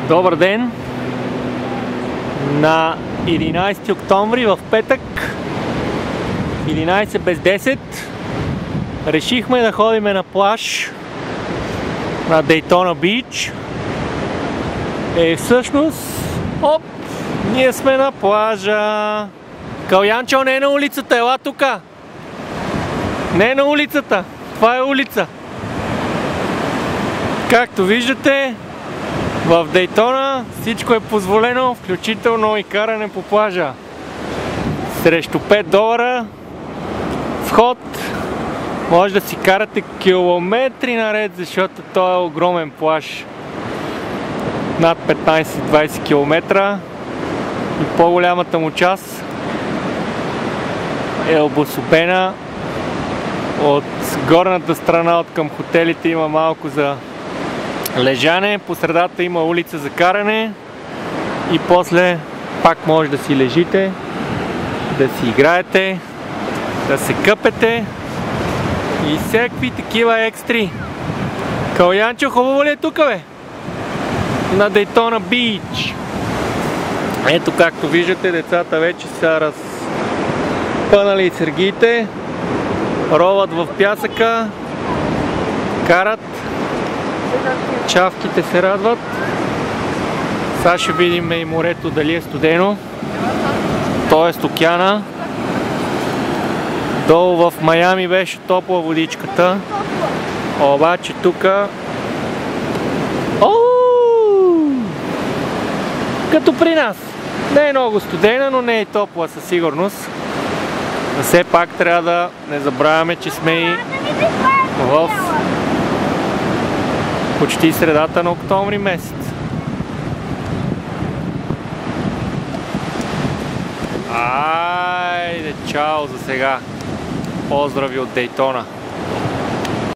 Добър ден! На 11 октомври в петък, 11 без 10, решихме да ходим на плаж на Дейтона Бич. Всъщност, ние сме на плажа. Калянчо, не е на улицата, ела тука! Не е на улицата, това е улица. Както виждате, в Дейтона всичко е позволено, включително и каране по плажа. Срещу $5 вход може да си карате километри наред, защото той е огромен плаж. Над 15-20 км и по-голямата му част е обособена. От горната страна, от към хотелите, има малко за лежане, по средата има улица за каране и после пак може да си лежите, да си играете, да се къпете и всякакви такива екстри. Калянчо, хубаво ли е тук, бе? На Дейтона Бич. Ето, както виждате, децата вече са разпънали сергиите, роват в пясъка, карат, чавките се радват. Сега ще видим и морето дали е студено, т.е. океана. Долу в Майами беше топла водичката, обаче тук като при нас. Не е много студена, но не е топла със сигурност. Но все пак трябва да не забравяме, че сме и в почти средата на октомври месец. Айде, чао за сега. Поздрави от Дейтона.